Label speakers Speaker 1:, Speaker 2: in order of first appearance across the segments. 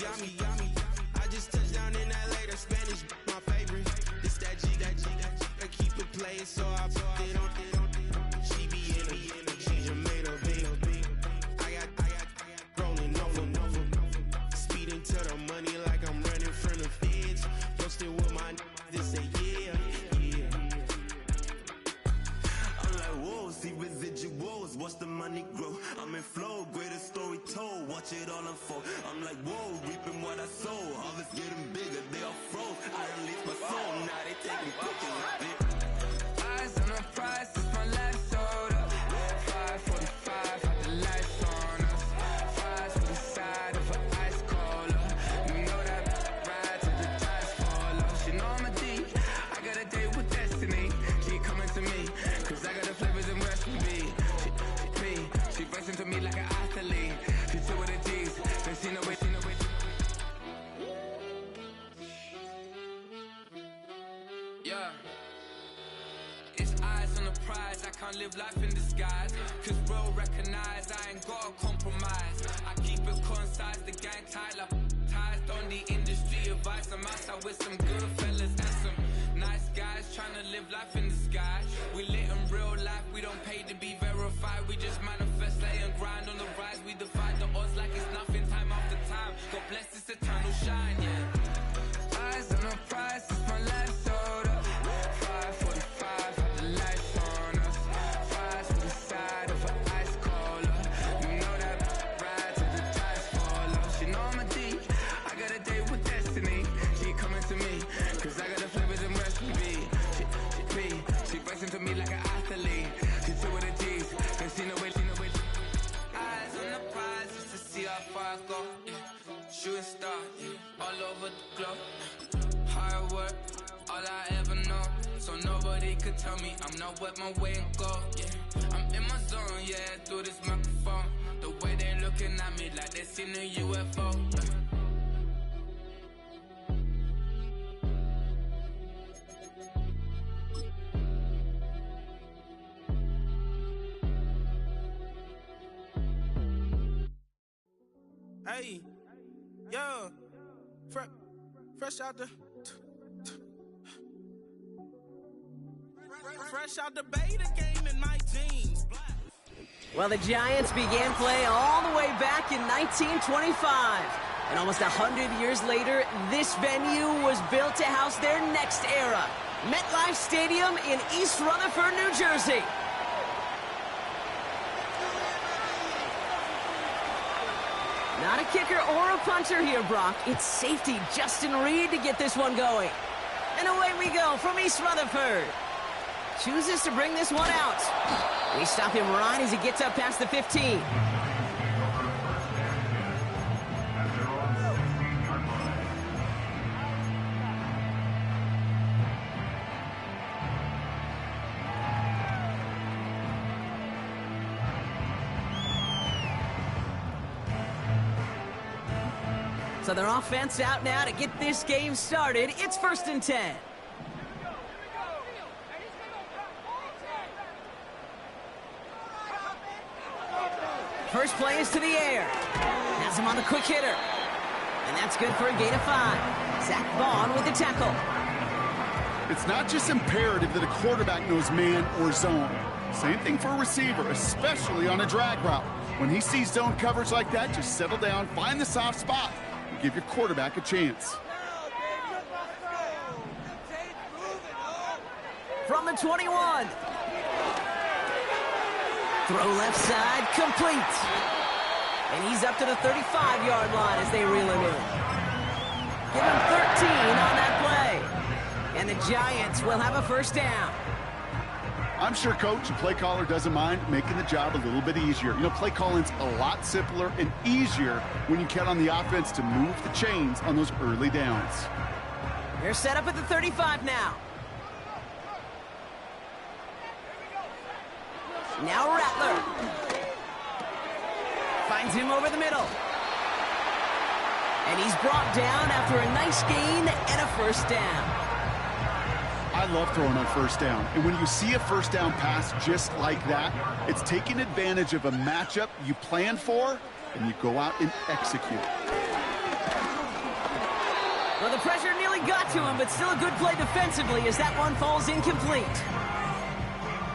Speaker 1: I just touched down in LA, the Spanish, my favorite. This that G, I keep it playing, so I put it on. She be in it, she just made a big. I got rolling over. Speeding to the money like I'm running from the feds. Posted with my this say yeah. I'm like, whoa, see residuals, watch the money grow. I'm in flow, greatest story told, watch it all unfold. I'm like, whoa, reaping what I sow. Harvest getting bigger, they all froze. I release my soul, now they taking pictures of it. Eyes on the prize, it's my last soda. 5:45, had the lights on us. Fries to the side of an ice cola. You know that ride till the tires fall off. She know I'm a D, I got a date with destiny. She coming to me, cause I got the flavors and recipe. She racing to me like an athlete. She two with the G's, then she know it. Yeah. It's eyes on the prize, I can't live life in disguise. Cause bro recognize I ain't gotta compromise. I keep it concise, the gang tight like ties. On the industry advice, I'm outside with some good fellas and some nice guys trying to live life in the sky. We lit in real life, we don't pay to be verified. We just manifest, lay and grind on the rise. We defy the odds like it's nothing, time after time. God bless this eternal shine, yeah. Eyes on the prize, it's my last soda. 5:45, had the lights on us. Fries to the side of an ice cola. You know that ride till the tires fall off. She know I'm a D, I got a date with destiny. She coming to me, cause I got the flavors and recipe. She racing to me like an athlete. She two with the G's, then she know it. Eyes on the prize, just to see how far I go. Yeah. Shooting star, yeah. All over the globe. Hard work, all I ever know. So nobody could tell me I'm not wet my way and go. Yeah, I'm in my zone, yeah, through this microphone. The way they looking at me like they seen a UFO.
Speaker 2: Hey, yo, fresh out the beta game in my jeans.
Speaker 3: Well, the Giants began play all the way back in 1925. And almost 100 years later, this venue was built to house their next era. MetLife Stadium in East Rutherford, New Jersey. Not a kicker or a punter here, Brock. It's safety Justin Reed to get this one going. And away we go from East Rutherford. Chooses to bring this one out. We stop him right as he gets up past the 15. So their offense out now to get this game started. It's 1st and 10. First play is to the air. Has him on the quick hitter. And that's good for a gain of 5. Zach Vaughn with the tackle.
Speaker 4: It's not just imperative that a quarterback knows man or zone. Same thing for a receiver, especially on a drag route. When he sees zone coverage like that, just settle down, find the soft spot, and give your quarterback a chance.
Speaker 3: From the 21. Throw left side, complete. And he's up to the 35-yard line as they reel him in. Give him 13 on that play. And the Giants will have a first down.
Speaker 4: I'm sure coach and play caller doesn't mind making the job a little bit easier. You know, play calling's a lot simpler and easier when you count on the offense to move the chains on those early downs.
Speaker 3: They're set up at the 35 now. Now Rattler. Finds him over the middle. And he's brought down after a nice gain and a first down.
Speaker 4: I love throwing on first down. And when you see a first down pass just like that, it's taking advantage of a matchup you plan for, and you go out and execute.
Speaker 3: Well, the pressure nearly got to him, but still a good play defensively as that one falls incomplete.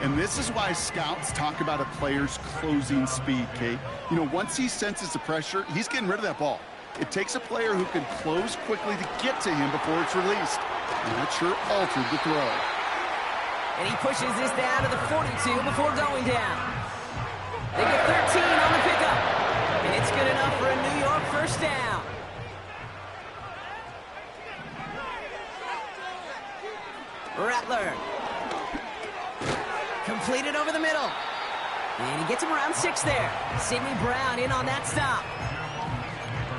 Speaker 4: And this is why scouts talk about a player's closing speed, Kate. You know, once he senses the pressure, he's getting rid of that ball. It takes a player who can close quickly to get to him before it's released. And that sure altered the throw.
Speaker 3: And he pushes this down to the 42 before going down. They get 13 on the pickup. And it's good enough for a New York first down. Rattler. Completed over the middle. And he gets him around 6 there. Sidney Brown in on that stop.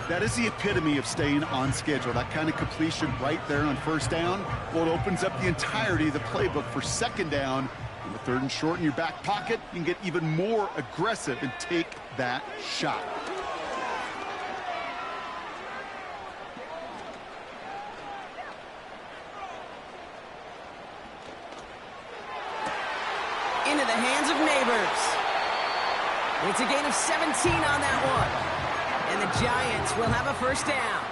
Speaker 4: That is the epitome of staying on schedule. That kind of completion right there on first down. Well, it opens up the entirety of the playbook for second down. On the 3rd and short in your back pocket, you can get even more aggressive and take that shot.
Speaker 3: Into the hands of Neighbors. It's a gain of 17 on that one. And the Giants will have a first down.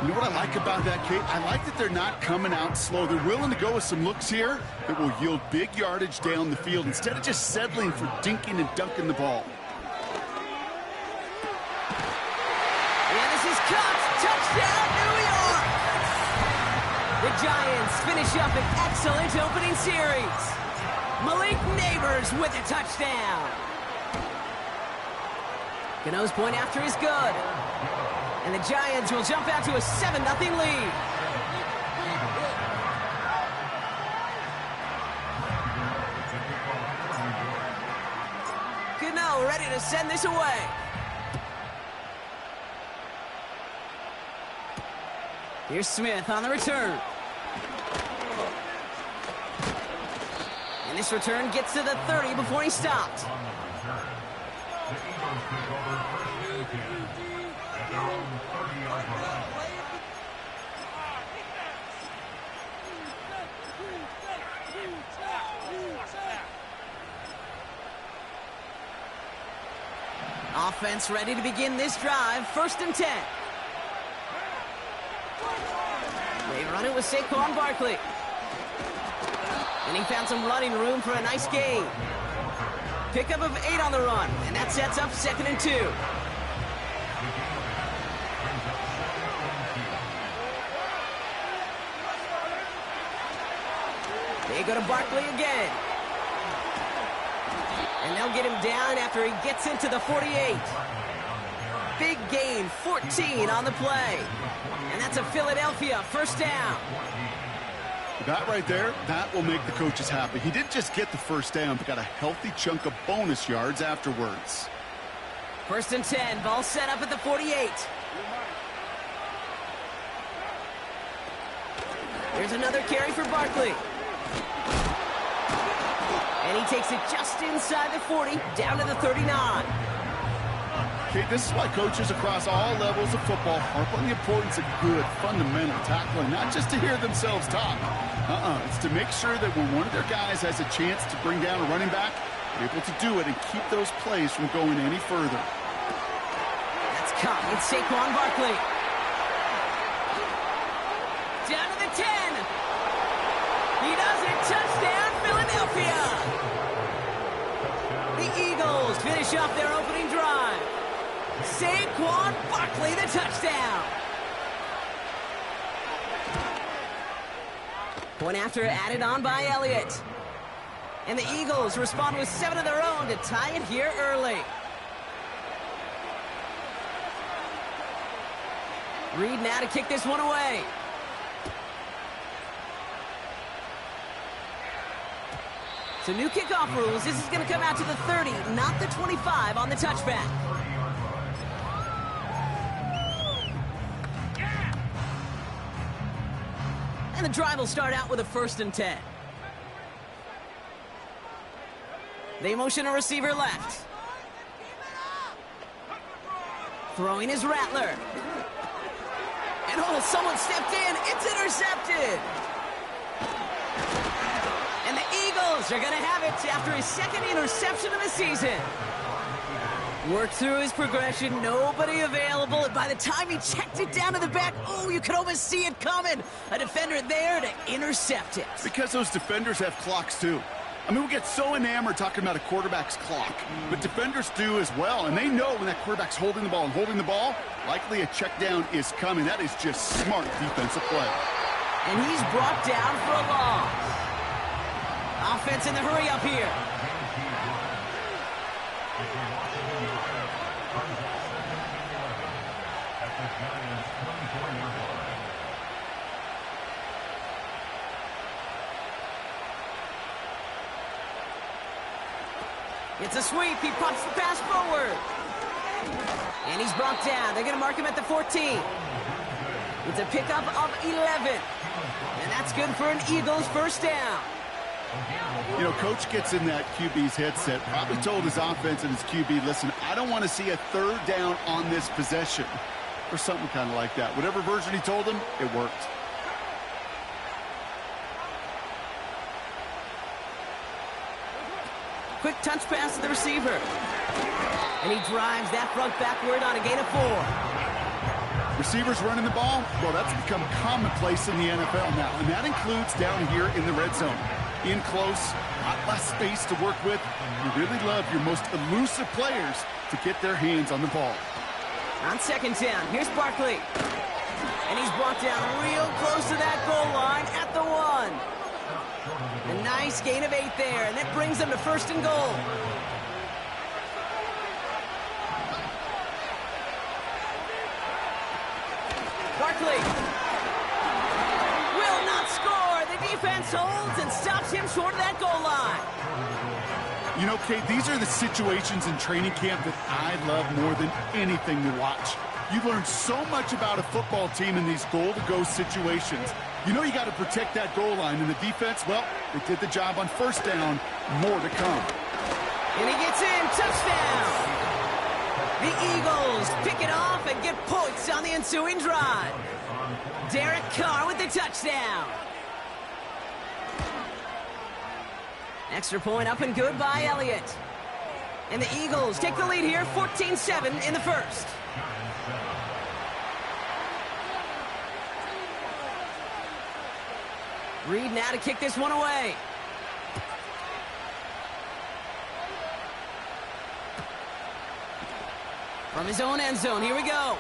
Speaker 4: You know what I like about that, Kate? I like that they're not coming out slow. They're willing to go with some looks here that will yield big yardage down the field instead of just settling for dinking and dunking the ball.
Speaker 3: And this is caught. Touchdown, New York! The Giants finish up an excellent opening series. Malik Neighbors with a touchdown. Gano's point after is good. And the Giants will jump out to a 7-0 lead. Gano ready to send this away. Here's Smith on the return. And this return gets to the 30 before he stopped. Offense ready to begin this drive. 1st and 10. They run it with Saquon Barkley. And he found some running room for a nice gain. Pickup of 8 on the run, and that sets up 2nd and 2. They go to Barkley again. And they'll get him down after he gets into the 48. Big gain, 14 on the play. And that's a Philadelphia first down.
Speaker 4: That right there, that will make the coaches happy. He didn't just get the first down, but got a healthy chunk of bonus yards afterwards.
Speaker 3: 1st and 10, ball set up at the 48. There's another carry for Barkley. And he takes it just inside the 40, down to the 39.
Speaker 4: Okay, this is why coaches across all levels of football harp on the importance of good, fundamental tackling, not just to hear themselves talk. It's to make sure that when one of their guys has a chance to bring down a running back, they're able to do it and keep those plays from going any further.
Speaker 3: That's caught. It's Saquon Barkley. Down to the 10. He does it. Touchdown, Philadelphia. The Eagles finish off their opening drive. Saquon Barkley, the touchdown. Point after added on by Elliott. And the Eagles respond with 7 of their own to tie it here early. Reed now to kick this one away. So new kickoff rules. This is going to come out to the 30, not the 25 on the touchback. And the drive will start out with a 1st and 10. They motion a receiver left. Throwing is Rattler. And someone stepped in. It's intercepted. And the Eagles are going to have it after his 2nd interception of the season. Worked through his progression, nobody available, and by the time he checked it down to the back, oh, you could almost see it coming. A defender there to intercept it.
Speaker 4: Because those defenders have clocks too. I mean, we get so enamored talking about a quarterback's clock, but defenders do as well, and they know when that quarterback's holding the ball and holding the ball, likely a check down is coming. That is just smart defensive play.
Speaker 3: And he's brought down for a loss. Offense in the hurry up here. It's a sweep. He pops the pass forward. And he's brought down. They're going to mark him at the 14. It's a pickup of 11. And that's good for an Eagles first down.
Speaker 4: You know, coach gets in that QB's headset, probably told his offense and his QB, listen, I don't want to see a third down on this possession. Or something kind of like that. Whatever version he told him, it worked.
Speaker 3: Quick touch pass to the receiver. And he drives that front backward on a gain of 4.
Speaker 4: Receivers running the ball, well, that's become commonplace in the NFL now, and that includes down here in the red zone. In close, a lot less space to work with. You really love your most elusive players to get their hands on the ball.
Speaker 3: On second down, here's Barkley. And he's brought down real close to that goal line at the 1. A nice gain of 8 there, and that brings them to first and goal. Barkley will not score. The defense holds and stops him short of that goal line.
Speaker 4: You know, Kate, these are the situations in training camp that I love more than anything to watch. You learn so much about a football team in these goal-to-go situations. You know you got to protect that goal line, and the defense, well, they did the job on first down. More to come.
Speaker 3: And he gets in. Touchdown. The Eagles pick it off and get points on the ensuing drive. Derek Carr with the touchdown. Extra point up and good by Elliott. And the Eagles take the lead here, 14-7 in the first. Reed now to kick this one away. From his own end zone, here we go.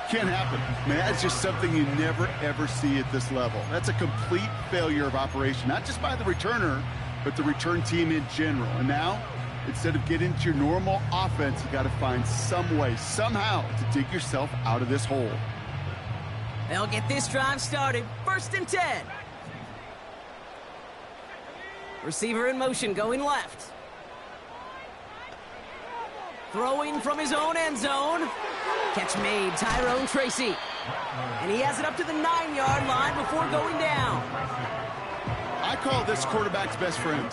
Speaker 4: Can't happen. Man, that's just something you never, ever see at this level. That's a complete failure of operation, not just by the returner, but the return team in general. And now, instead of getting into your normal offense, you got to find some way, somehow, to dig yourself out of this hole.
Speaker 3: They'll get this drive started. First and 10. Receiver in motion, going left. Throwing from his own end zone. Catch made, Tyrone Tracy. And he has it up to the 9-yard line before going down.
Speaker 4: I call this quarterback's best friend.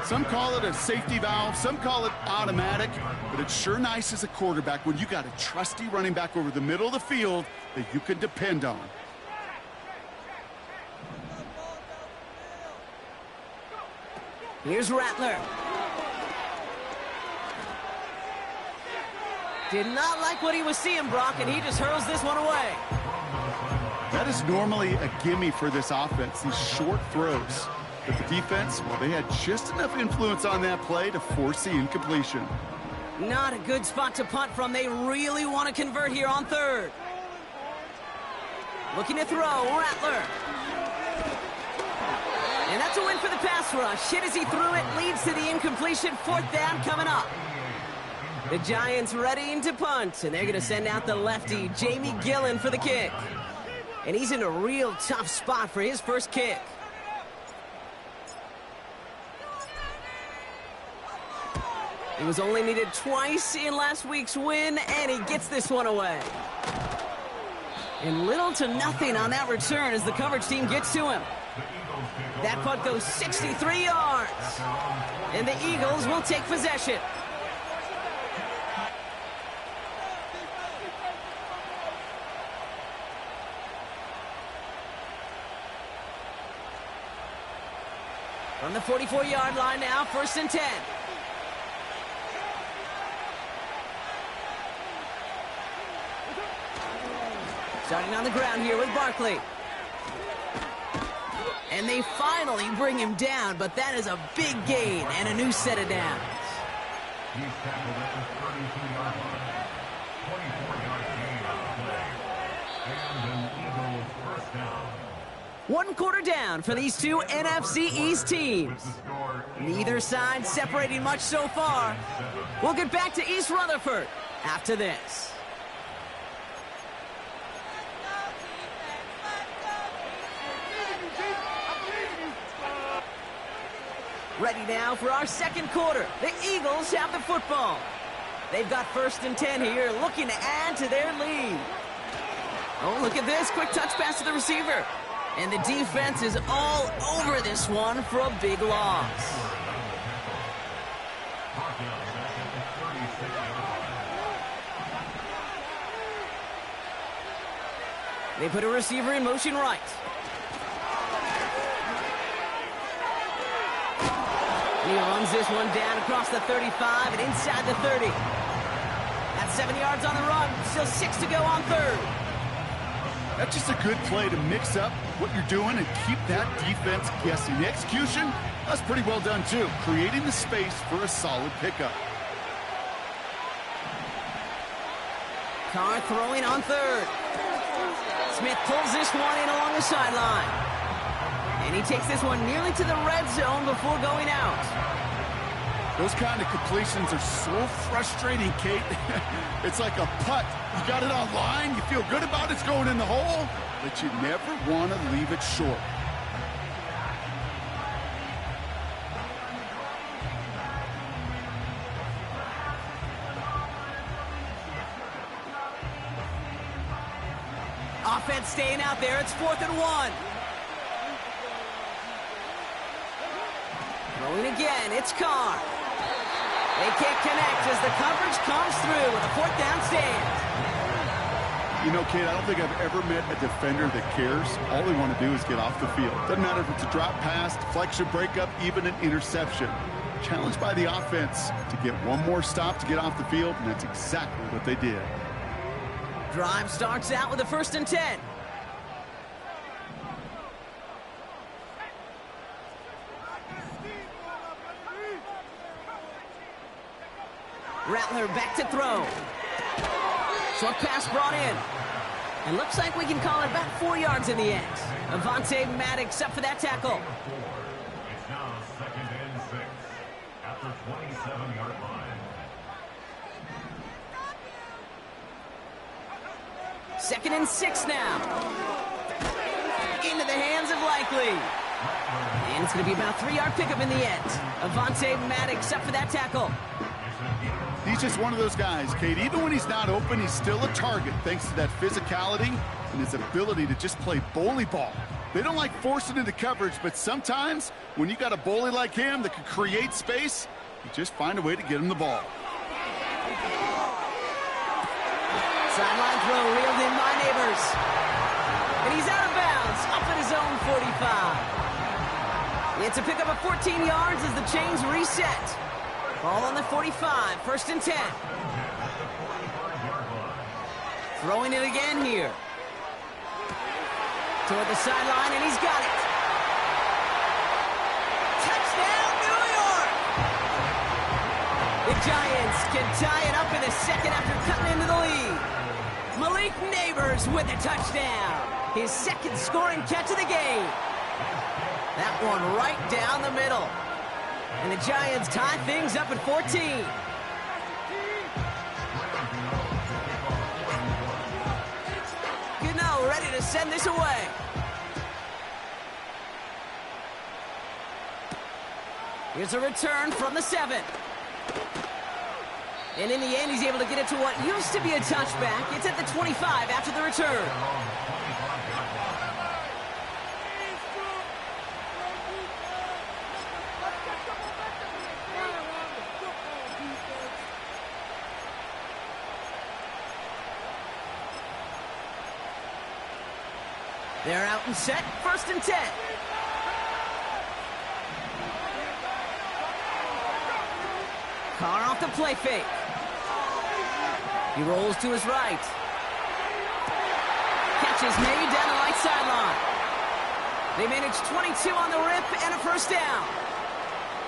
Speaker 4: Some call it a safety valve, some call it automatic, but it's sure nice as a quarterback when you got a trusty running back over the middle of the field that you can depend on.
Speaker 3: Here's Rattler. Did not like what he was seeing, Brock, and he just hurls this one away.
Speaker 4: That is normally a gimme for this offense, these short throws. But the defense, well, they had just enough influence on that play to force the incompletion.
Speaker 3: Not a good spot to punt from. They really want to convert here on third. Looking to throw, Rattler. And that's a win for the pass rush. Hit as he threw it, leads to the incompletion. Fourth down coming up. The Giants readying to punt, and they're going to send out the lefty, Jamie Gillen, for the kick. And he's in a real tough spot for his first kick. He was only needed twice in last week's win, and he gets this one away. And little to nothing on that return as the coverage team gets to him. That punt goes 63 yards. And the Eagles will take possession. From the 44-yard line now, first and 10. Starting on the ground here with Barkley. And they finally bring him down, but that is a big gain and a new set of downs.
Speaker 5: He's tackled at the 32-yard line. 24-yard gain on the play. And an Eagles first down.
Speaker 3: 1 quarter down for these two NFC East teams. Neither side separating much so far. We'll get back to East Rutherford after this. Ready now for our second quarter. The Eagles have the football. They've got 1st and 10 here, looking to add to their lead. Oh, look at this. Quick touch pass to the receiver. And the defense is all over this one for a big loss. They put a receiver in motion right. He runs this one down across the 35 and inside the 30. That's 7 yards on the run. Still 6 to go on 3rd.
Speaker 4: That's just a good play to mix up what you're doing and keep that defense guessing. The execution, that's pretty well done too. Creating the space for a solid pickup.
Speaker 3: Carr throwing on 3rd. Smith pulls this one in along the sideline. And he takes this one nearly to the red zone before going out.
Speaker 4: Those kind of completions are so frustrating, Kate. It's like a putt. You got it on line, you feel good about it's going in the hole, but you never want to leave it short.
Speaker 3: Offense staying out there. It's 4th and 1. Throwing again. It's Carr. They can't connect as the coverage comes through with a 4th down stand.
Speaker 4: You know, Kate, I don't think I've ever met a defender that cares. All they want to do is get off the field. Doesn't matter if it's a drop pass, deflection, breakup, even an interception. Challenged by the offense to get one more stop to get off the field, and that's exactly what they did.
Speaker 3: Drive starts out with a 1st and 10. Rattler back to throw. Short pass brought in. And looks like we can call it about 4 yards in the end. Avonte Maddox up for that tackle.
Speaker 5: It's now 2nd and 6 at the 27-yard line.
Speaker 3: 2nd and 6 now. Into the hands of Likely. And it's going to be about a 3-yard pickup in the end. Avonte Maddox up for that tackle.
Speaker 4: He's just one of those guys, Kate. Even when he's not open, he's still a target thanks to that physicality and his ability to just play bully ball. They don't like forcing into coverage, but sometimes when you got a bully like him that can create space, you just find a way to get him the ball.
Speaker 3: Sideline throw reeled in by Neighbors. And he's out of bounds, up at his own 45. It's a pickup of 14 yards as the chains reset. Ball on the 45, 1st and 10. Throwing it again here. Toward the sideline, and he's got it. Touchdown, New York! The Giants can tie it up in the 2nd after cutting into the lead. Malik Neighbors with a touchdown. His 2nd scoring catch of the game. That one right down the middle. And the Giants tie things up at 14. Gano ready to send this away. Here's a return from the 7. And in the end, he's able to get it to what used to be a touchback. It's at the 25 after the return. They're out and set, 1st and 10. Carr off the play fake. He rolls to his right. catch is made down the right sideline. They manage 22 on the rip and a first down.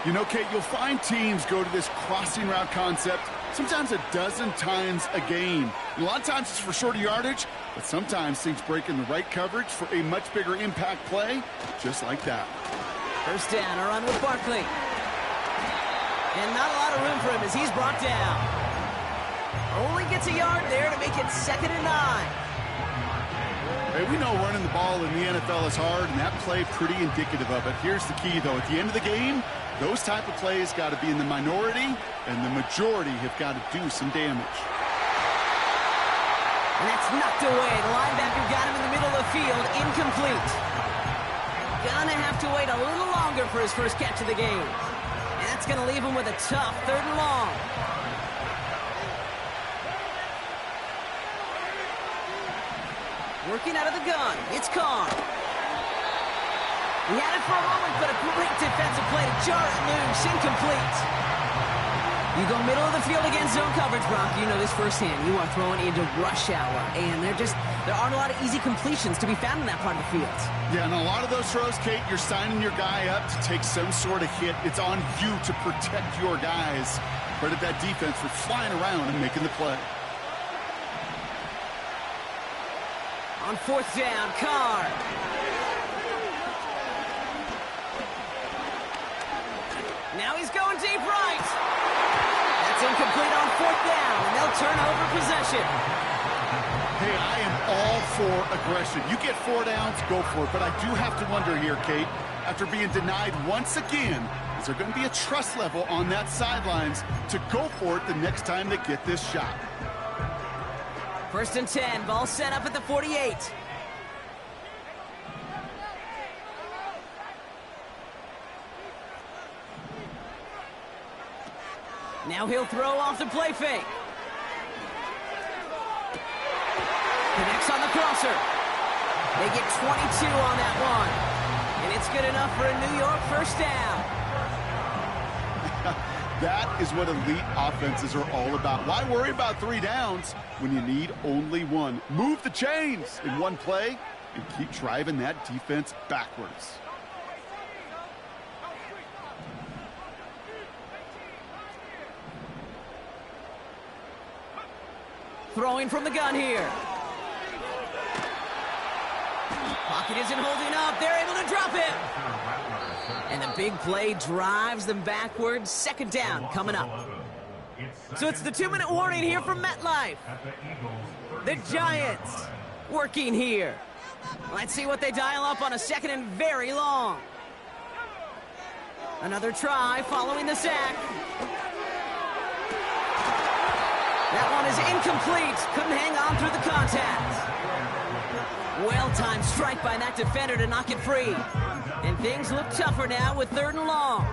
Speaker 4: You know, Kate, you'll find teams go to this crossing route concept sometimes a dozen times a game. And a lot of times it's for shorter yardage, but sometimes things break in the right coverage for a much bigger impact play, just like that.
Speaker 3: First down, a run with Barkley. And not a lot of room for him as he's brought down. Only gets a yard there to make it 2nd and 9.
Speaker 4: Hey, we know running the ball in the NFL is hard, and that play pretty indicative of it. Here's the key, though. At the end of the game, those type of plays got to be in the minority, and the majority have got to do some damage.
Speaker 3: And that's knocked away. The linebacker got him in the middle of the field, incomplete. Gonna have to wait a little longer for his first catch of the game. And that's gonna leave him with a tough 3rd and long. Working out of the gun, it's Carr. He had it for a moment, but a great defensive play to jar it loose, incomplete. You go middle of the field against zone coverage, Brock. You know this firsthand. You are throwing into rush hour, and there aren't a lot of easy completions to be found in that part of the field.
Speaker 4: Yeah, and a lot of those throws, Kate, you're signing your guy up to take some sort of hit. It's on you to protect your guys. Credit that defense for flying around and making the play.
Speaker 3: On 4th down, Carr. Now he's going deep right. That's incomplete on 4th down, and they'll turn over possession.
Speaker 4: Hey, I am all for aggression. You get 4 downs, go for it. But I do have to wonder here, Kate, after being denied once again, is there going to be a trust level on that sidelines to go for it the next time they get this shot?
Speaker 3: 1st and 10, ball set up at the 48. Now he'll throw off the play fake. Connects on the crosser. They get 22 on that one. And it's good enough for a New York first down.
Speaker 4: That is what elite offenses are all about. Why worry about 3 downs when you need only 1? Move the chains in one play and keep driving that defense backwards.
Speaker 3: Throwing from the gun here. Pocket isn't holding up. They're able to drop it. And the big play drives them backwards. 2nd down coming up. So it's the 2-minute warning here from MetLife. The Giants working here. Let's see what they dial up on a 2nd and very long. Another try following the sack. That one is incomplete. Couldn't hang on through the contact. Well-timed strike by that defender to knock it free. And things look tougher now with 3rd and long.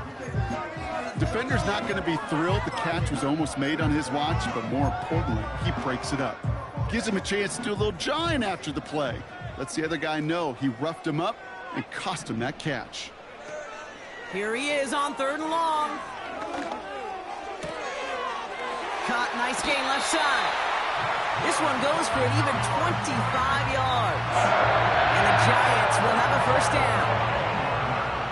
Speaker 4: Defender's not going to be thrilled the catch was almost made on his watch, but more importantly, he breaks it up. Gives him a chance to do a little jawing after the play. Lets the other guy know he roughed him up and cost him that catch.
Speaker 3: Here he is on 3rd and long. Caught, nice gain left side. This one goes for an even 25 yards. And the Giants will have a first down.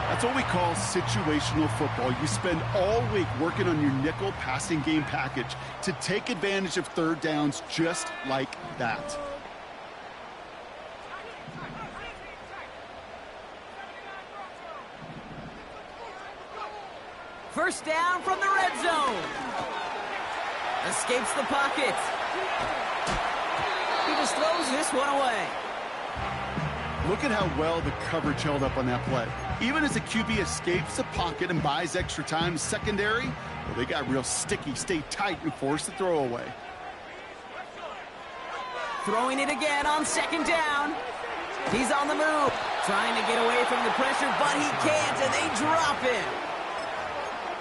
Speaker 4: That's what we call situational football. You spend all week working on your nickel passing game package to take advantage of 3rd downs just like that.
Speaker 3: First down from the red zone. Escapes the pocket. He just throws this one away.
Speaker 4: Look at how well the coverage held up on that play. Even as the QB escapes the pocket and buys extra time secondary, well, they got real sticky, stay tight, and force the throw away.
Speaker 3: Throwing it again on 2nd down. He's on the move. Trying to get away from the pressure, but he can't, and they drop him.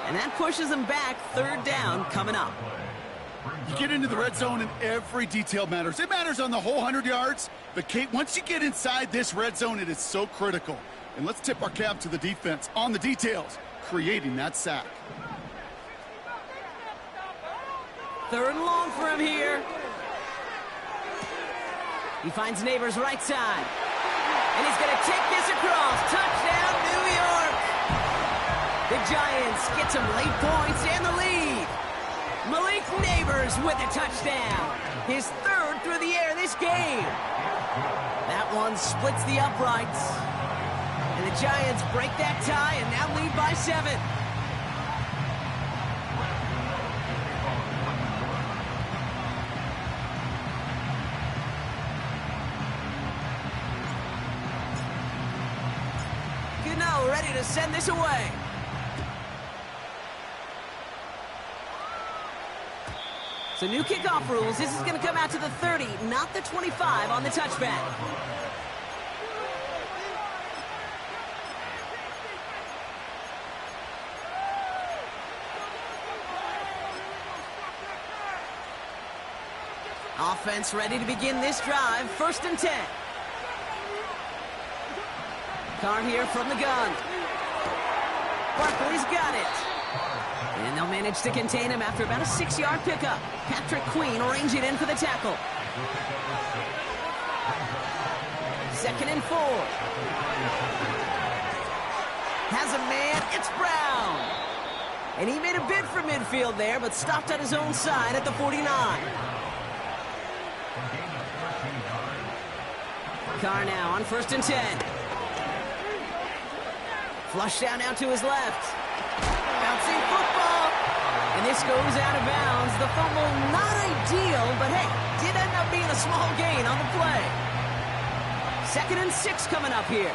Speaker 3: And that pushes him back. 3rd down coming up.
Speaker 4: You get into the red zone and every detail matters. It matters on the whole 100 yards. But, Kate, once you get inside this red zone, it is so critical. And let's tip our cap to the defense on the details, creating that sack.
Speaker 3: 3rd and long for him here. He finds Neighbors right side. And he's going to kick this across. Touchdown, New York! The Giants get some late points and the lead. Malik Neighbors with a touchdown. His third through the air this game. That one splits the uprights. And the Giants break that tie and now lead by 7. Gano ready to send this away. So new kickoff rules. This is going to come out to the 30, not the 25 on the touchback. Offense ready to begin this drive. 1st and 10. Carr here from the gun. Barkley's got it. And they'll manage to contain him after about a 6-yard pickup. Patrick Queen ranging in for the tackle. 2nd and 4. Has a man. It's Brown. And he made a bid for midfield there, but stopped on his own side at the 49. Carr now on 1st and 10. Flush down out to his left. Bouncing football. And this goes out of bounds. The fumble not ideal, but hey, did end up being a small gain on the play. 2nd and 6 coming up here.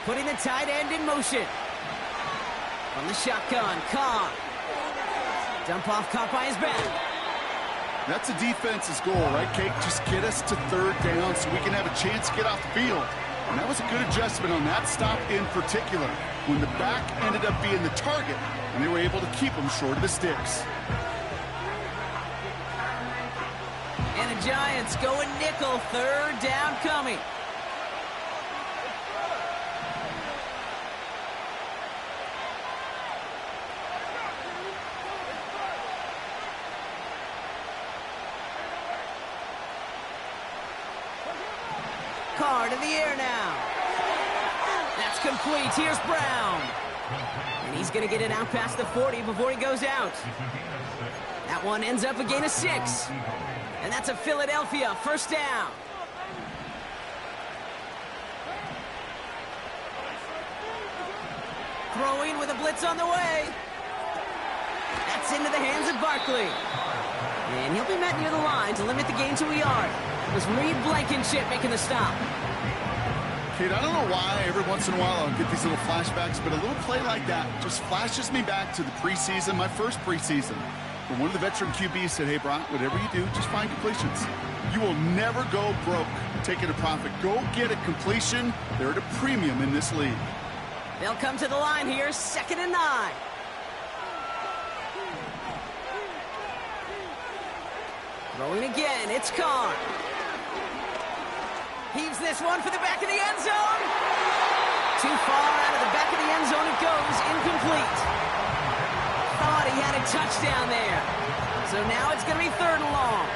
Speaker 3: Putting the tight end in motion. From the shotgun, Carr. Dump off caught by his back.
Speaker 4: That's a defense's goal, right, Kate? Just get us to 3rd down so we can have a chance to get off the field. And that was a good adjustment on that stop in particular, when the back ended up being the target, and they were able to keep him short of the sticks.
Speaker 3: And the Giants going nickel, 3rd down coming. Carr to the air now. That's complete. Here's Brown. And he's going to get it out past the 40 before he goes out. That one ends up a gain of 6. And that's a Philadelphia 1st down. Throwing with a blitz on the way. That's into the hands of Barkley. And he'll be met near the line to limit the gain to a yard. It was Reed Blankenship making the stop.
Speaker 4: Kate, I don't know why every once in a while I'll get these little flashbacks, but a little play like that just flashes me back to the preseason, my first preseason. Where one of the veteran QBs said, hey, Brock, whatever you do, just find completions. You will never go broke taking a profit. Go get a completion. They're at a premium in this league.
Speaker 3: They'll come to the line here, 2nd and 9. Throwing again, it's Carr. Heaves this one for the back of the end zone. Too far out of the back of the end zone it goes, incomplete. Thought he had a touchdown there. So now it's going to be 3rd and long.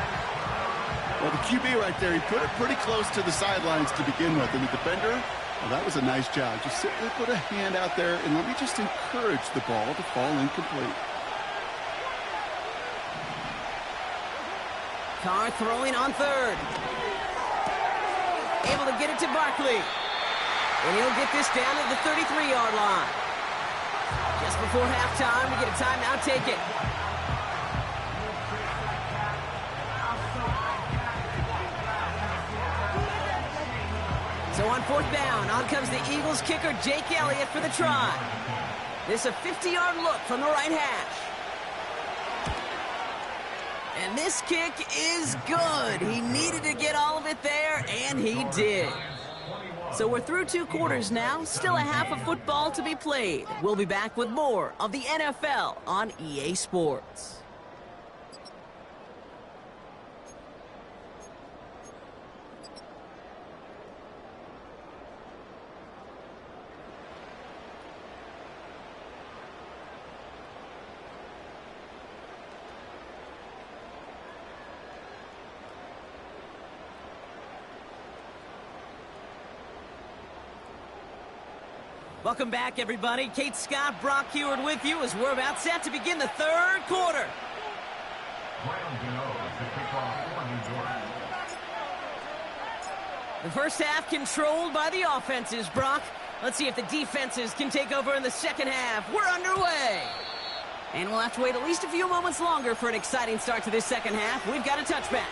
Speaker 4: Well, the QB right there, he put it pretty close to the sidelines to begin with. And the defender, well, that was a nice job. Just simply put a hand out there and let me just encourage the ball to fall incomplete.
Speaker 3: Carr throwing on 3rd. Able to get it to Barkley. And he'll get this down to the 33-yard line. Just before halftime, we get a timeout taken. So on 4th down, on comes the Eagles kicker, Jake Elliott, for the try. This a 50-yard look from the right hash. And this kick is good. He needed to get all of it there, and he did. So we're through 2 quarters now. Still a half of football to be played. We'll be back with more of the NFL on EA Sports. Welcome back, everybody. Kate Scott, Brock Heward with you as we're about set to begin the third quarter. The first half controlled by the offenses, Brock. Let's see if the defenses can take over in the second half. We're underway. And we'll have to wait at least a few moments longer for an exciting start to this second half. We've got a touchback.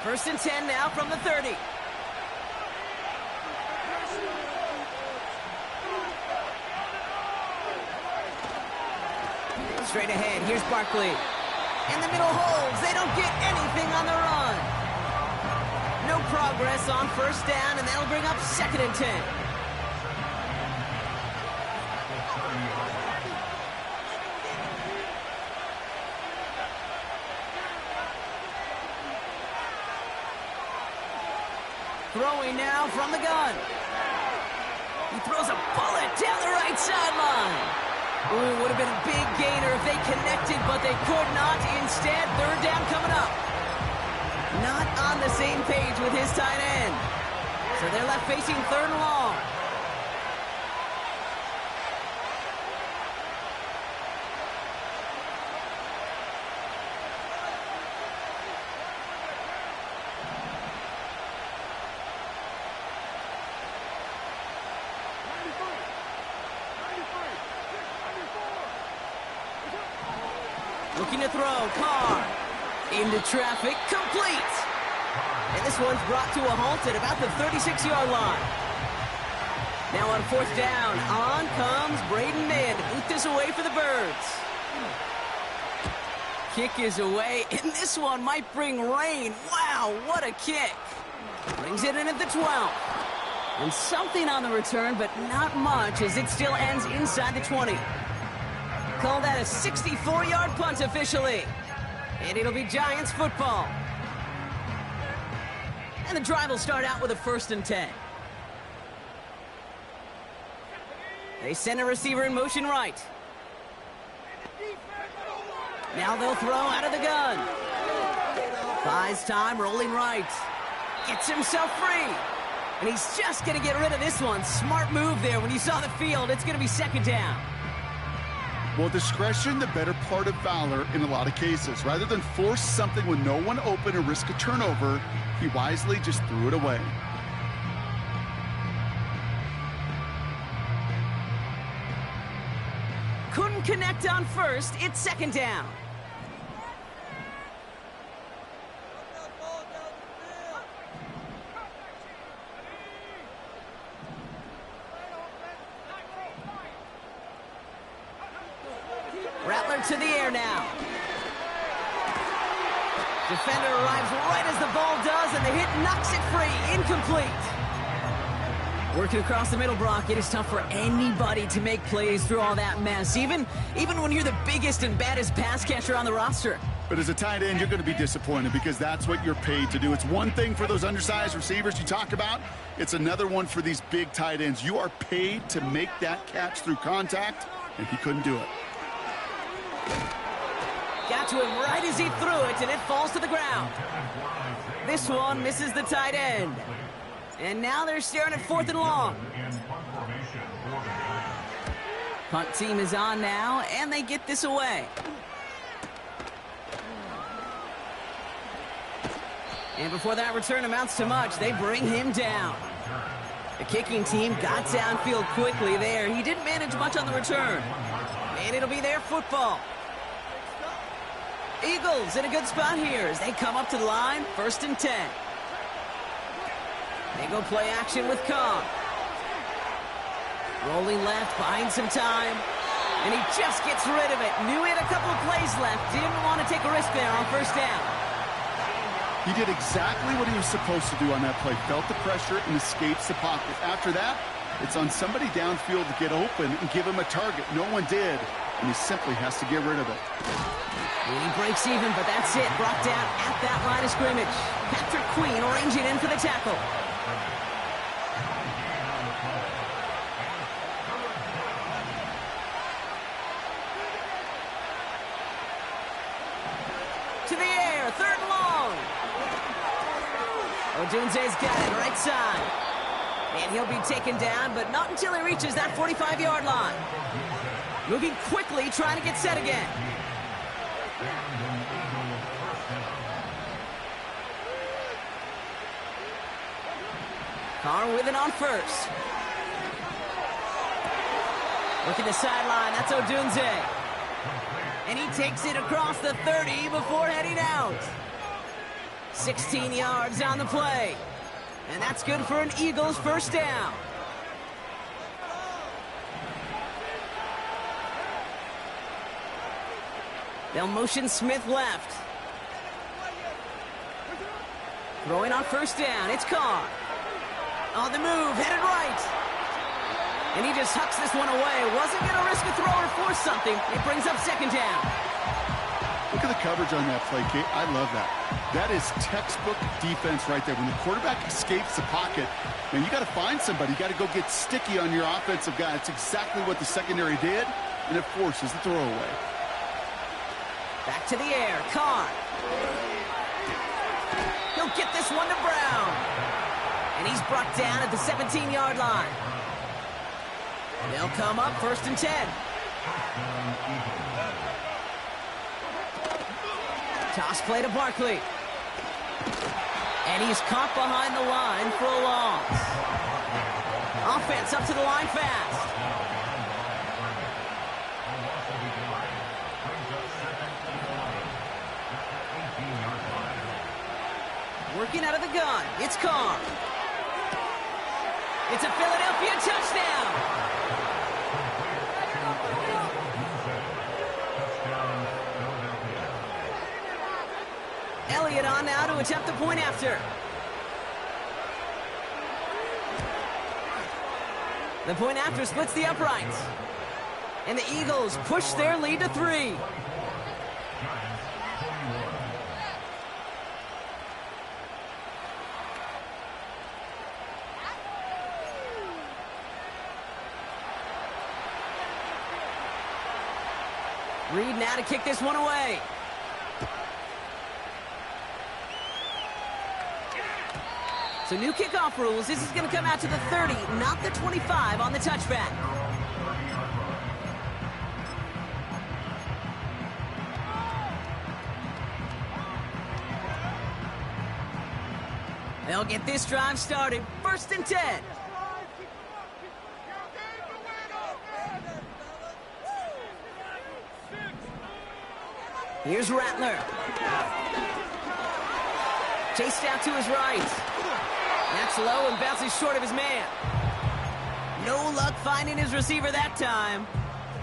Speaker 3: First and 10 now from the 30. Straight ahead, here's Barkley. In the middle holds, they don't get anything on the run. No progress on first down, and that'll bring up second and 10. Throwing now from the gun. He throws a bullet down the right sideline. Ooh, would have been a big gainer if they connected, but they could not. Instead, third down coming up. Not on the same page with his tight end. So they're left facing third and long. Looking to throw, Carr. Into traffic, complete. And this one's brought to a halt at about the 36-yard line. Now on fourth down, on comes Braden Mann to boot this away for the Birds. Kick is away, and this one might bring rain. Wow, what a kick. Brings it in at the 12. And something on the return, but not much, as it still ends inside the 20. Call that a 64-yard punt officially. And it'll be Giants football. And the drive will start out with a first and 10. They send a receiver in motion right. Now they'll throw out of the gun. Buys time, rolling right. Gets himself free. And he's just going to get rid of this one. Smart move there. When you saw the field, it's going to be second down.
Speaker 4: Well, discretion, the better part of valor in a lot of cases. Rather than force something with no one open and risk a turnover, he wisely just threw it away.
Speaker 3: Couldn't connect on first. It's second down. Rattler to the air now. Defender arrives right as the ball does, and the hit knocks it free. Incomplete. Working across the middle, Brock, it is tough for anybody to make plays through all that mess, even when you're the biggest and baddest pass catcher on the roster.
Speaker 4: But as a tight end, you're going to be disappointed because that's what you're paid to do. It's one thing for those undersized receivers you talk about. It's another one for these big tight ends. You are paid to make that catch through contact, and he couldn't do it.
Speaker 3: Got to him right as he threw it, and it falls to the ground. This one misses the tight end. And now they're staring at fourth and long. Punt team is on now, and they get this away. And before that return amounts to much, they bring him down. The kicking team got downfield quickly there. He didn't manage much on the return. And it'll be their football. Eagles in a good spot here as they come up to the line, first and 10. They go play action with Carr. Rolling left, buying some time. And he just gets rid of it. Knew he had a couple of plays left. Didn't want to take a risk there on first down.
Speaker 4: He did exactly what he was supposed to do on that play. Felt the pressure and escapes the pocket. After that, it's on somebody downfield to get open and give him a target. No one did, and he simply has to get rid of it.
Speaker 3: And he breaks even, but that's it. Brought down at that line of scrimmage. Patrick Queen arranging in for the tackle. Odunze's got it right side. And he'll be taken down, but not until he reaches that 45-yard line. Moving quickly, trying to get set again. Carr with it on first. Looking the sideline, that's Odunze. And he takes it across the 30 before heading out. 16 yards on the play. And that's good for an Eagles first down. They'll motion Smith left. Throwing on first down, it's Carr. On the move, headed right. And he just hucks this one away. Wasn't going to risk a throw or force something. It brings up second down.
Speaker 4: Look at the coverage on that play, Kate. I love that. That is textbook defense right there. When the quarterback escapes the pocket, man, you got to find somebody. You got to go get sticky on your offensive guy. That's exactly what the secondary did, and it forces the throwaway.
Speaker 3: Back to the air, Carr. He'll get this one to Brown. And he's brought down at the 17-yard line. They'll come up first and 10. Toss play to Barkley. And he's caught behind the line for a loss. Offense up to the line fast. Working out of the gun, it's Carr. It's a Philadelphia touchdown. Elliott on now to attempt the point after. The point after splits the uprights. And the Eagles push their lead to 3. Reed now to kick this one away. So new kickoff rules. This is going to come out to the 30, not the 25 on the touchback. They'll get this drive started. First and 10. Here's Rattler. Chased out to his right. That's low and bounces short of his man. No luck finding his receiver that time.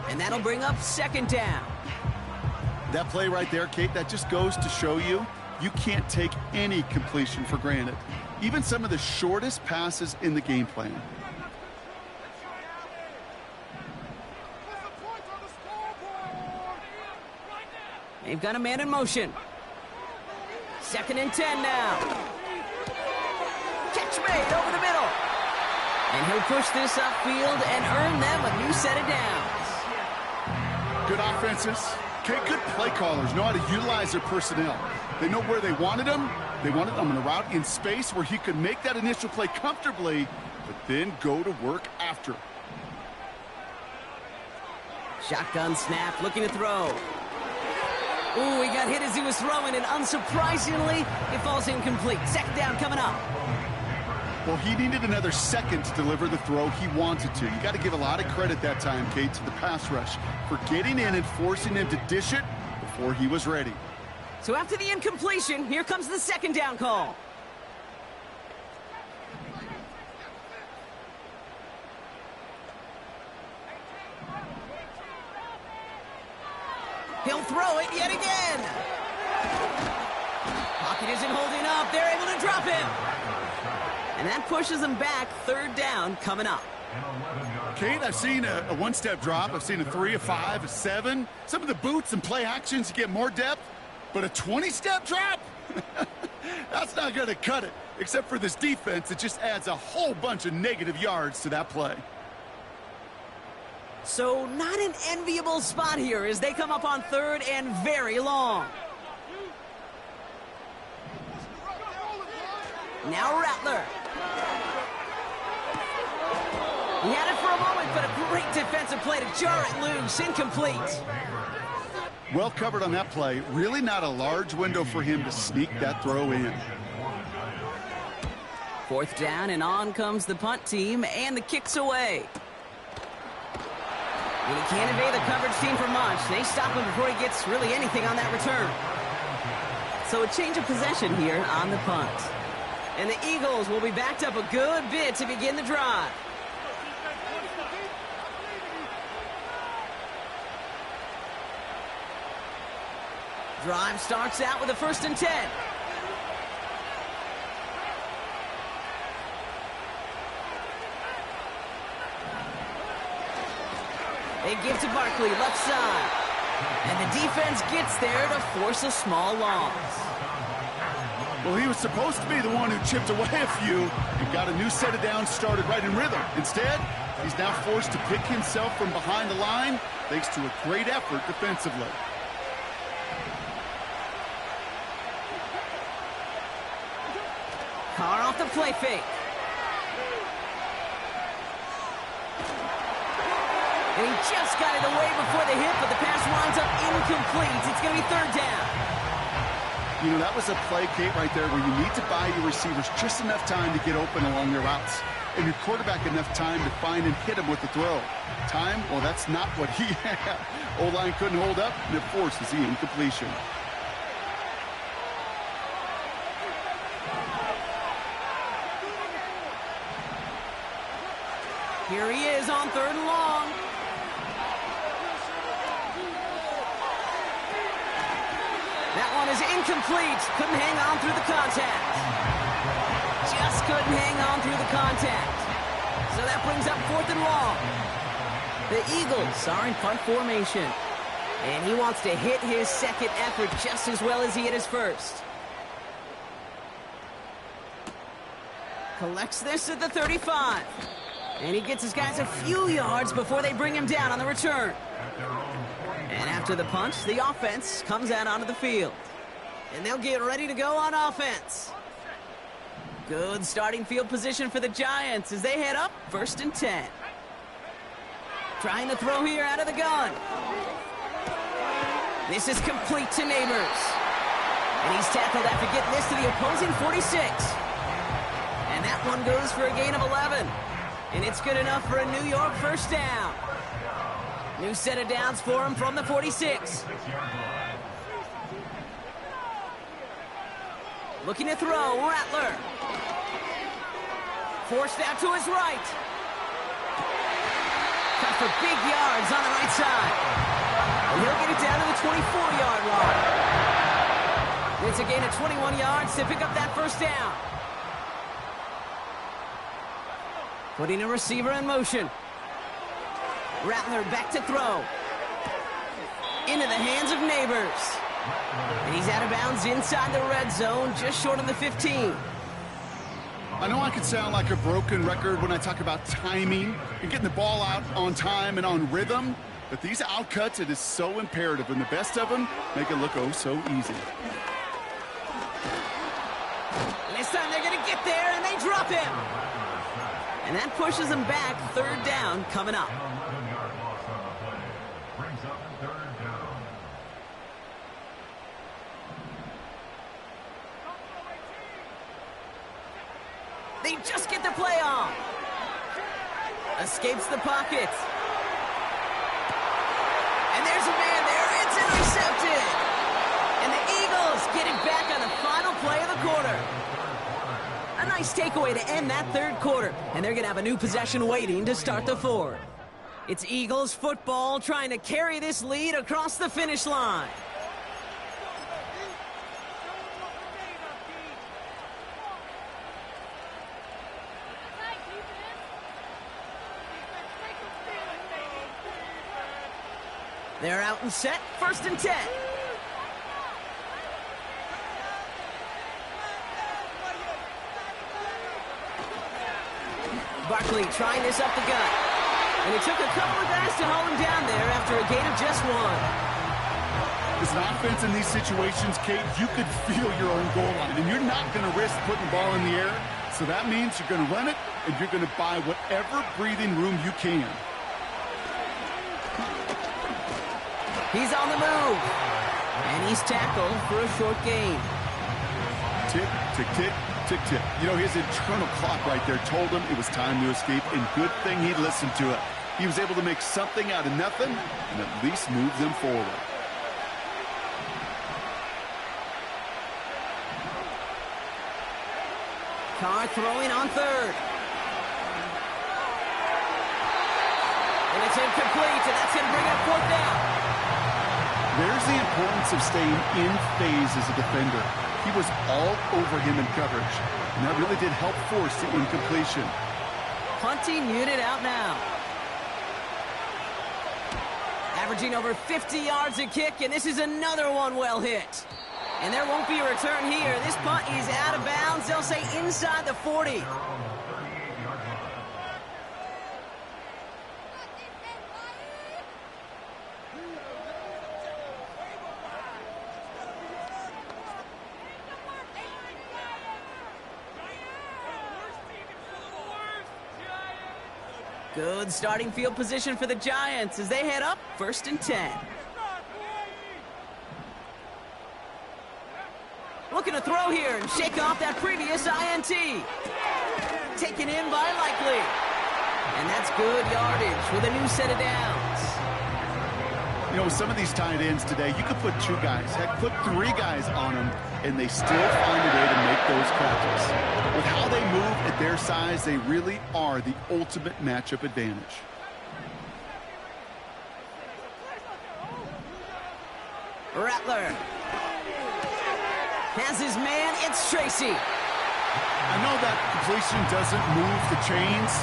Speaker 3: And that'll bring up second down.
Speaker 4: That play right there, Kate, that just goes to show you can't take any completion for granted. Even some of the shortest passes in the game plan.
Speaker 3: They've got a man in motion. Second and 10 now. Catch made over the middle. And he'll push this upfield and earn them a new set of downs.
Speaker 4: Good offenses. Okay, good play callers know how to utilize their personnel. They know where they wanted them. They wanted them in a route in space where he could make that initial play comfortably, but then go to work after.
Speaker 3: Shotgun snap, looking to throw. Ooh, he got hit as he was throwing, and unsurprisingly, it falls incomplete. Second down coming up.
Speaker 4: Well, he needed another second to deliver the throw he wanted to. You got to give a lot of credit that time, Kate, to the pass rush for getting in and forcing him to dish it before he was ready.
Speaker 3: So after the incompletion, here comes the second down call. He'll throw it yet again. Pocket isn't holding up. They're able to drop him. And that pushes them back. Third down coming up.
Speaker 4: Kate, I've seen a one-step drop. I've seen a 3, a 5, a 7. Some of the boots and play actions to get more depth. But a 20-step drop? That's not going to cut it. Except for this defense, it just adds a whole bunch of negative yards to that play.
Speaker 3: So not an enviable spot here as they come up on third and very long. Now Rattler. He had it for a moment, but a great defensive play to jar it loose. Incomplete.
Speaker 4: Well covered on that play. Really not a large window for him to sneak that throw in.
Speaker 3: 4th down, and on comes the punt team, and the kick's away. And he can't evade the coverage team for much. They stop him before he gets really anything on that return. So a change of possession here on the punt. And the Eagles will be backed up a good bit to begin the drive. Drive starts out with a 1st and 10. They give to Barkley, left side. And the defense gets there to force a small loss.
Speaker 4: Well, he was supposed to be the one who chipped away a few and got a new set of downs started right in rhythm. Instead, he's now forced to pick himself from behind the line thanks to a great effort defensively.
Speaker 3: Carr off the play fake. And he just got it away before the hit, but the pass winds up incomplete. It's going to be 3rd down.
Speaker 4: You know, that was a play, Kate, right there where you need to buy your receivers just enough time to get open along their routes. And your quarterback enough time to find and hit him with the throw. Time? Well, that's not what he had. O-line couldn't hold up, and it forces the incompletion.
Speaker 3: Here he is on 3rd and long. That one is incomplete. Couldn't hang on through the contact. Just couldn't hang on through the contact. So that brings up 4th and long. The Eagles are in punt formation. And he wants to hit his 2nd effort just as well as he hit his 1st. Collects this at the 35. And he gets his guys a few yards before they bring him down on the return. And after the punt, the offense comes out onto the field. And they'll get ready to go on offense. Good starting field position for the Giants as they head up 1st and 10. Trying to throw here out of the gun. This is complete to Neighbors. And he's tackled after getting this to the opposing 46. And that one goes for a gain of 11. And it's good enough for a New York 1st down. New set of downs for him from the 46. Looking to throw, Rattler. Forced out to his right. Cut for big yards on the right side. And he'll get it down to the 24-yard line. It's a gain of 21 yards to pick up that 1st down. Putting a receiver in motion. Rattler back to throw. Into the hands of Neighbors. And he's out of bounds inside the red zone, just short of the 15.
Speaker 4: I know I could sound like a broken record when I talk about timing and getting the ball out on time and on rhythm, but these outcuts, it is so imperative, and the best of them make it look oh so easy.
Speaker 3: This time they're going to get there, and they drop him. And that pushes them back. 3rd down coming up. They just get the play on. Escapes the pocket. And there's a man there. It's intercepted. And the Eagles get it back on the final play of the quarter. A nice takeaway to end that 3rd quarter. And they're going to have a new possession waiting to start the 4th. It's Eagles football trying to carry this lead across the finish line. They're out and set, 1st and 10. Barkley trying this up the gut. And it took a couple of guys to hold him down there after a gain of just 1.
Speaker 4: As an offense in these situations, Kate, you could feel your own goal line, and you're not going to risk putting the ball in the air. So that means you're going to run it, and you're going to buy whatever breathing room you can.
Speaker 3: He's on the move. And he's tackled for a short gain.
Speaker 4: Tick, tick, tick, tick, tick. You know, his internal clock right there told him it was time to escape, and good thing he listened to it. He was able to make something out of nothing and at least move them forward.
Speaker 3: Carr throwing on third. And it's incomplete, and that's going to bring up fourth down.
Speaker 4: There's the importance of staying in phase as a defender. He was all over him in coverage, and that really did help force the incompletion.
Speaker 3: Punting unit out now. Averaging over 50 yards a kick, and this is another one well hit. And there won't be a return here. This punt is out of bounds. They'll say inside the 40. Good starting field position for the Giants as they head up 1st and 10. Looking to throw here and shake off that previous INT. Taken in by Likely. And that's good yardage with a new set of downs.
Speaker 4: You know, with some of these tight ends today, you could put 2 guys, heck, put 3 guys on them, and they still find a way to make those catches. With how they move at their size, they really are the ultimate matchup advantage.
Speaker 3: Rattler has his man. It's Tracy.
Speaker 4: I know that completion doesn't move the chains.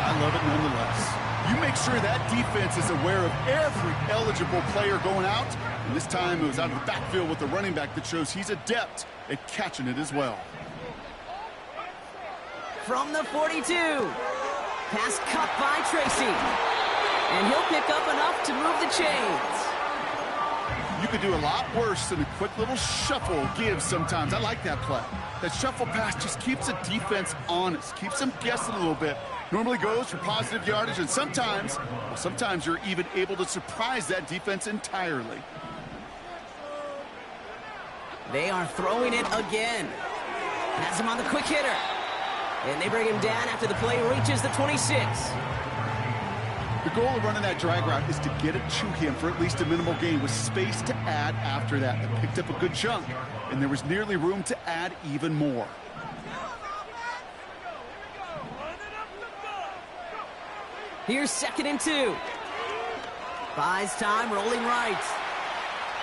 Speaker 4: I love it nonetheless. You make sure that defense is aware of every eligible player going out. And this time it was out of the backfield with the running back that shows he's adept at catching it as well.
Speaker 3: From the 42. Pass cut by Tracy. And he'll pick up enough to move the chains.
Speaker 4: You could do a lot worse than a quick little shuffle give sometimes. I like that play. That shuffle pass just keeps a defense honest, keeps them guessing a little bit. Normally goes for positive yardage, and sometimes you're even able to surprise that defense entirely.
Speaker 3: They are throwing it again. Has him on the quick hitter. And they bring him down after the play reaches the 26.
Speaker 4: The goal of running that drag route is to get it to him for at least a minimal gain with space to add after that. They picked up a good chunk, and there was nearly room to add even more.
Speaker 3: Here's 2nd and 2. Buys time, rolling right.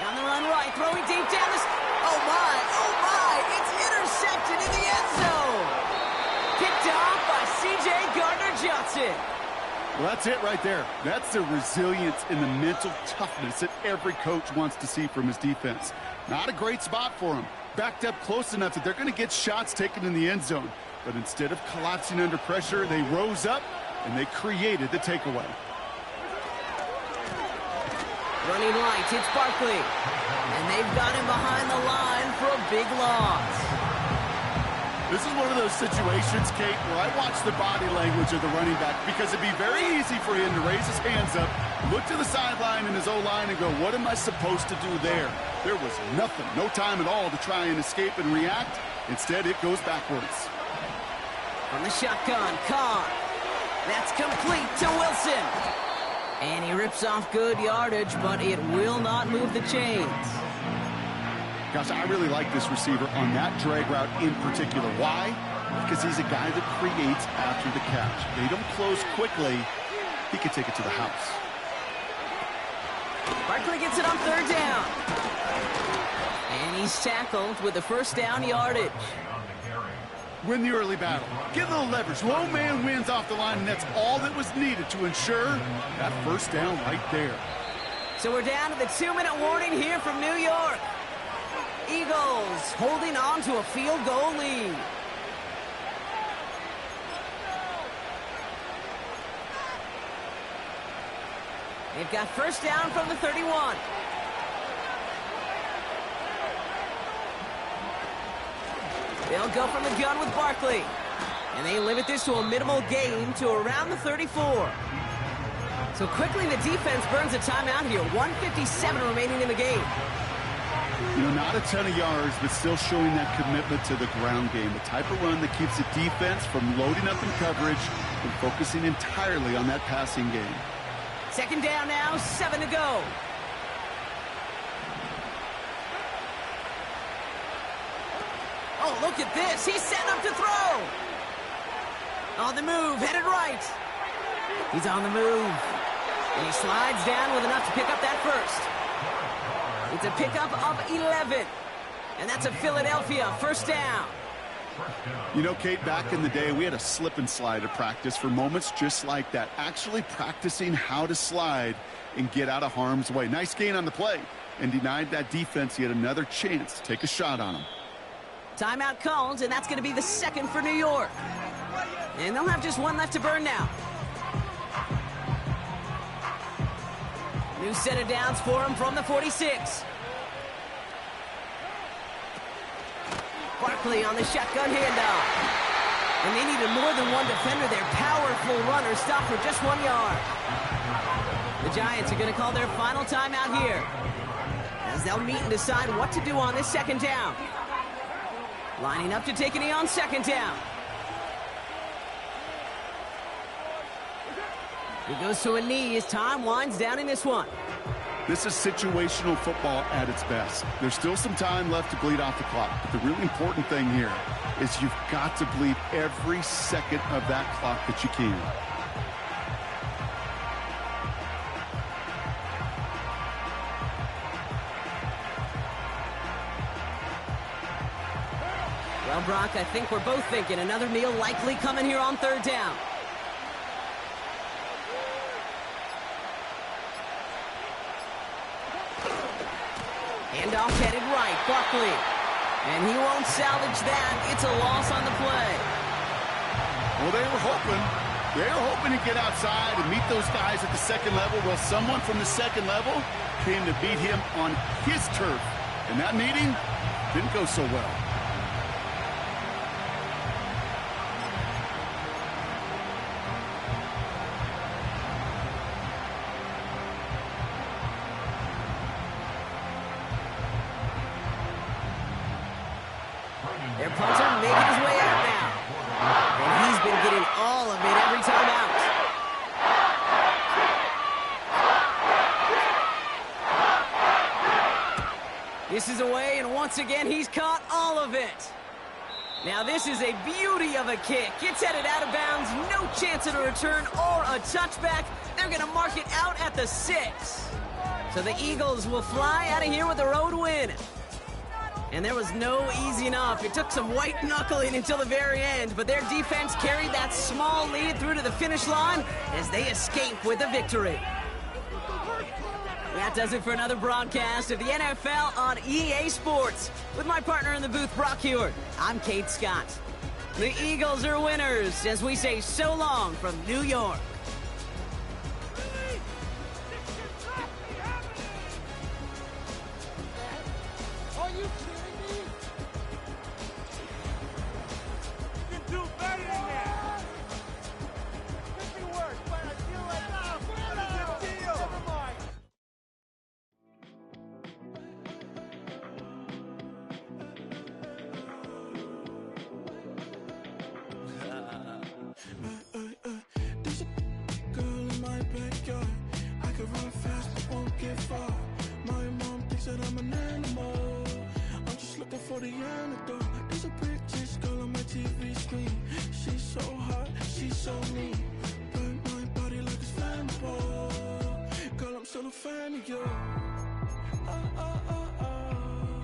Speaker 3: On the run right, throwing deep down this. Oh my, it's intercepted in the end zone. Picked off by C.J. Gardner-Johnson.
Speaker 4: Well, that's it right there. That's the resilience and the mental toughness that every coach wants to see from his defense. Not a great spot for him. Backed up close enough that they're going to get shots taken in the end zone. But instead of collapsing under pressure, they rose up and they created the takeaway.
Speaker 3: Running right, it's Barkley. And they've got him behind the line for a big loss.
Speaker 4: This is one of those situations, Kate, where I watch the body language of the running back because it'd be very easy for him to raise his hands up, look to the sideline in his O-line and go, what am I supposed to do there? There was nothing, no time at all to try and escape and react. Instead, it goes backwards.
Speaker 3: From the shotgun, Carr. That's complete to Wilson. And he rips off good yardage, but it will not move the chains.
Speaker 4: Gosh, I really like this receiver on that drag route in particular. Why? Because he's a guy that creates after the catch. They don't close quickly. He can take it to the house.
Speaker 3: Barkley gets it on 3rd down. And he's tackled with the 1st down yardage.
Speaker 4: Win the early battle. Get a little leverage. Low man wins off the line, and that's all that was needed to ensure that 1st down right there.
Speaker 3: So we're down to the 2-minute warning here from New York. Eagles holding on to a field goal lead. They've got 1st down from the 31. They'll go from the gun with Barkley. And they limit this to a minimal gain to around the 34. So quickly the defense burns a timeout here. 1:57 remaining in the game.
Speaker 4: You know, not a ton of yards, but still showing that commitment to the ground game. The type of run that keeps the defense from loading up in coverage and focusing entirely on that passing game.
Speaker 3: Second down now, 7 to go. Oh, look at this. He's setting up to throw. On the move, headed right. He's on the move. And he slides down with enough to pick up that first. It's a pickup of 11. And that's a Philadelphia first down.
Speaker 4: You know, Kate, back in the day, we had a slip and slide at practice for moments just like that. Actually practicing how to slide and get out of harm's way. Nice gain on the play. And denied that defense yet another chance to take a shot on him.
Speaker 3: Timeout called, and that's going to be the second for New York. And they'll have just one left to burn now. New set of downs for him from the 46. Barkley on the shotgun handoff. And they needed more than one defender. Their powerful runner stopped for just 1 yard. The Giants are going to call their final timeout here, as they'll meet and decide what to do on this second down. Lining up to take a knee on second down. He goes to a knee as time winds down in this one.
Speaker 4: This is situational football at its best. There's still some time left to bleed off the clock, but the really important thing here is you've got to bleed every second of that clock that you can.
Speaker 3: Well, Brock, I think we're both thinking another meal likely coming here on third down. Handoff headed right, Barkley. And he won't salvage that. It's a loss on the play.
Speaker 4: Well, they were hoping to get outside and meet those guys at the second level. Well, someone from the second level came to beat him on his turf. And that meeting didn't go so well.
Speaker 3: Their punter making his way out now. And he's been getting all of it every time out. This is away, and once again, he's caught all of it. Now, this is a beauty of a kick. It's headed out of bounds, no chance of a return or a touchback. They're going to mark it out at the 6. So the Eagles will fly out of here with a road win. And there was no easy enough. It took some white knuckling until the very end, but their defense carried that small lead through to the finish line as they escape with a victory. That does it for another broadcast of the NFL on EA Sports. With my partner in the booth, Brock Hewitt, I'm Kate Scott. The Eagles are winners as we say so long from New York.
Speaker 2: I'm an animal. I'm just looking for the antidote.